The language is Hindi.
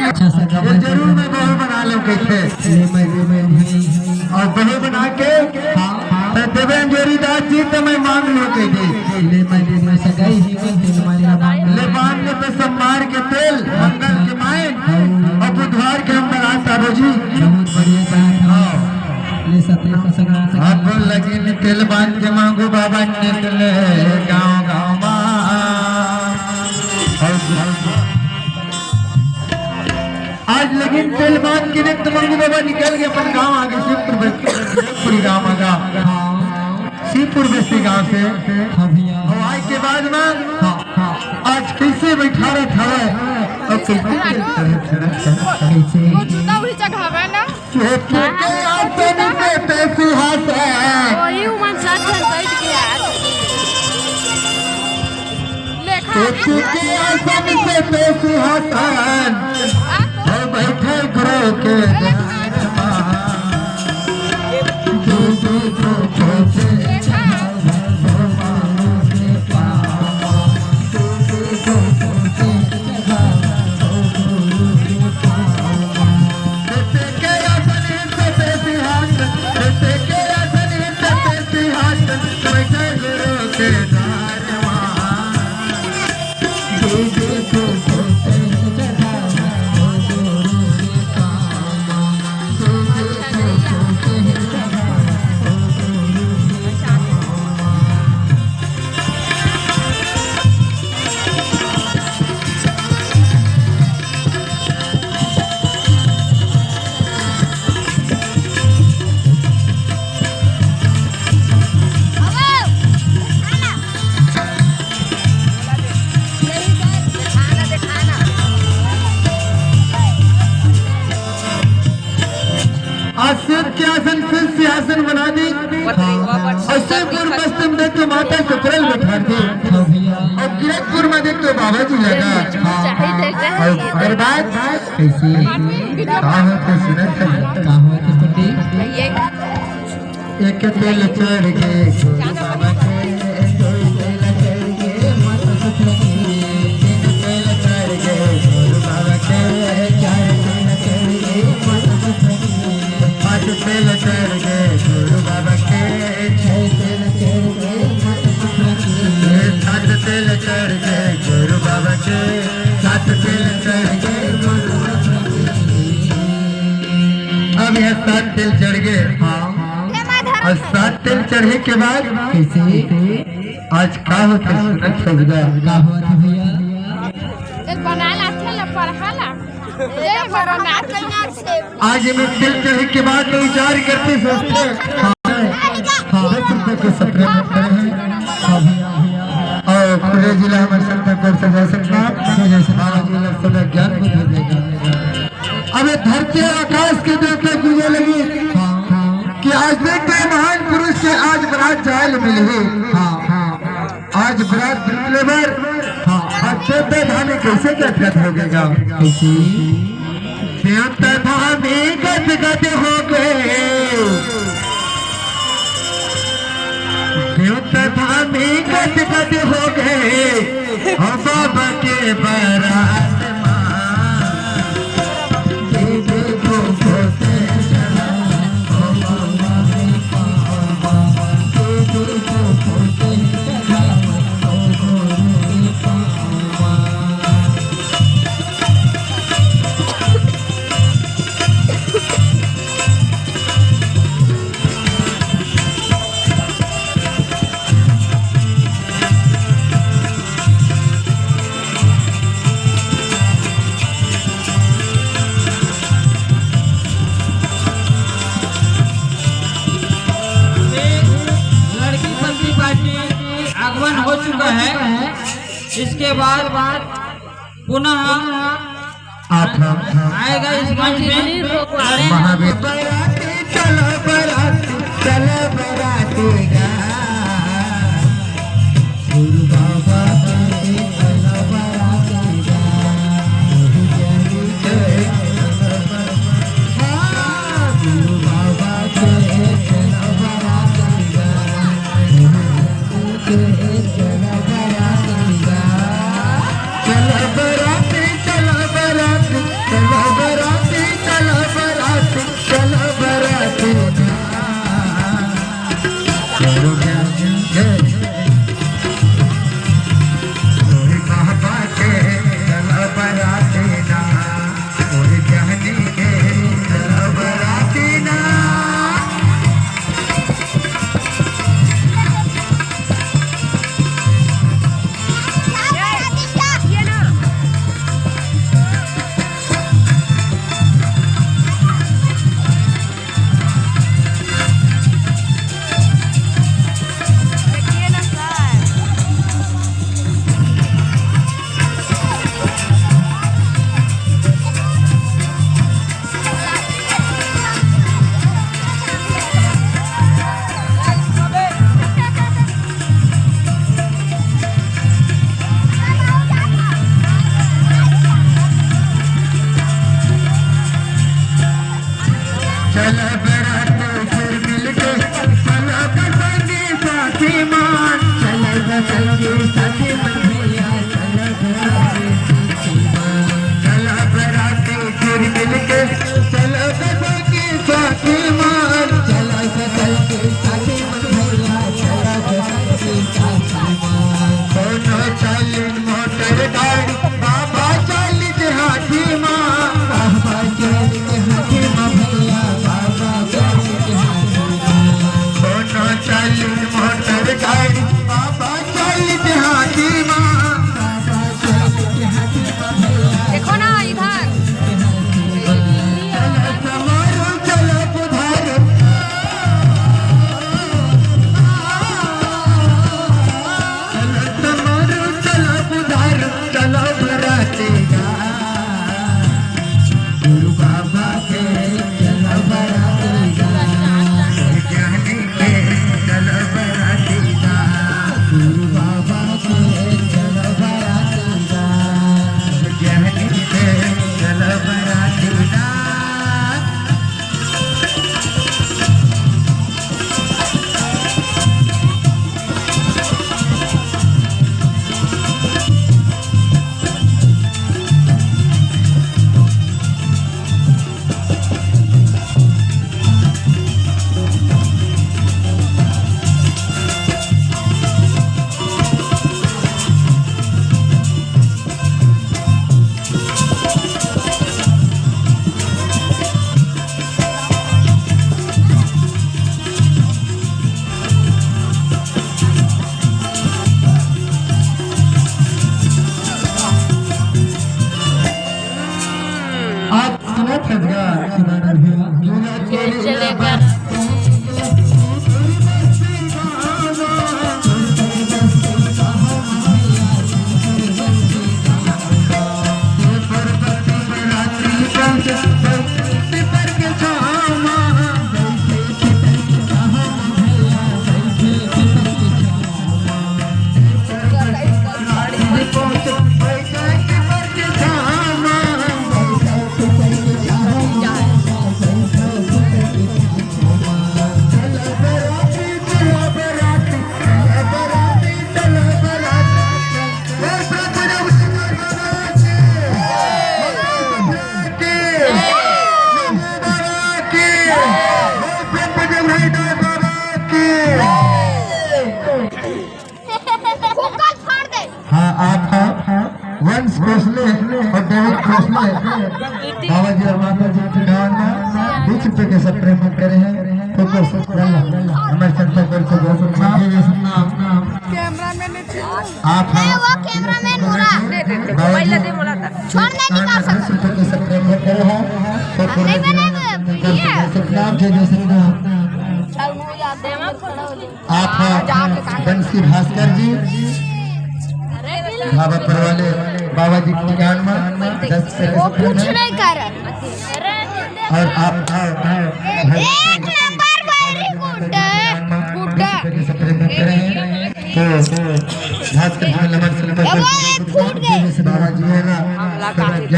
अच्छा सगा ये जरूर मैं बहू बना लूं कैसे और बहू बना के देवेन जोरी दास जी तो मैं मांग लूं कैसे ले सगाई ही में दिल मांगला मांगला ले बांध ले पे सम्मार के तेल मंगल के माए और बुधवार के हम बनाता रोजी बहुत बढ़िया बात ले सते सगा आप लगी ने तेल बांध के मांगू बाबा निकले गाँव गाँव आज लेकिन तेल बांध के निकल मांगू बाबा निकल गए अपन गाँव आगे शिवपुरी गाँव आगा शिवपुर बस्ती गाँव से और आज के बाद में आज कैसे बैठा रहा था और कैसे मौजूदा उड़ी जगह है ना वही उमन साथ में बैठ गया बैठे करो के सिंहासन बना दी और शिवपुर पश्चिम देख तो माता सुखरल बैठा दी और किरतपुर में देख तो बाबा जी लगा और बात कैसी एक तेल चढ़ के तेल चढ़ गए गुरु बाबा के सात तेल चढ़ गए गुरु बाबा के सात तेल चढ़ गए अब यह 7 तेल चढ़ गए और 7 तेल चढ़े के बाद कैसे आज का होता सजगा का होता भैया आज मैं तेल चढ़े के बाद में विचार करते सोचते के सपने और पूरे जिला हमारे सत्ता कर सजा सकता जिला ज्ञान को देगा। अब धरती आकाश के देवता पूजे लगी कि आज देखते महान पुरुष के आज बरात जायल मिले आज बरात निकले देवता धामी कैसे गदगद हो गएगा कैसे देवता धामी गदगद हो गए देवता धामी गदगद हो गए और बाबा के बारात हो चुका है। इसके बाद पुनः आएगा इस मंच में महावीर चल बरात चला बराती फिर मिलके चला बसंगी साथी मान चला बसंगी साथी मन भैया चला बराती फिर मिलके चला बसंगी साथी मान चला बसंगी साथी मन भैया चला बसंगी साथी मान दोनों चाली मोटर गाड़ी बाबा चाली हाथी माँ बाबा चाली हाथी माँ भैया बाबा चाली हाथी माँ दोनों चाली मोटर गाड़ी बाबा चाली हाथी माँ बाबा चाली हाथी माँ भैया देखो ना इधर चलो समारो चलो बुधारो चलो समारो चलो बुधारो चलो बराती गुरु बाबा के चलो बराती ज्ञानी के चलो बराती गुरु बाबा के चलो बराती ज्ञानी के चलो बराती आप सुना था चलेगा हाँ आप वंश खोसले और डेविड खोसले बाबा जी और माता जी के गाँव में 20 रुपए के सब प्रेम करे हैं तो हमारे संता कर से आप कैमरामैन बोला छोड़ने नहीं कर सकता के सब प्रेम करे हैं तो नाम के जैसे आप बंसी भास्कर जी बाबा पर वाले बाबा जी के ज्ञान में 10 वो कुछ नहीं कर और आप एक नंबर वेरी गुड तो भास्कर जी नंबर से बाबा जी है ना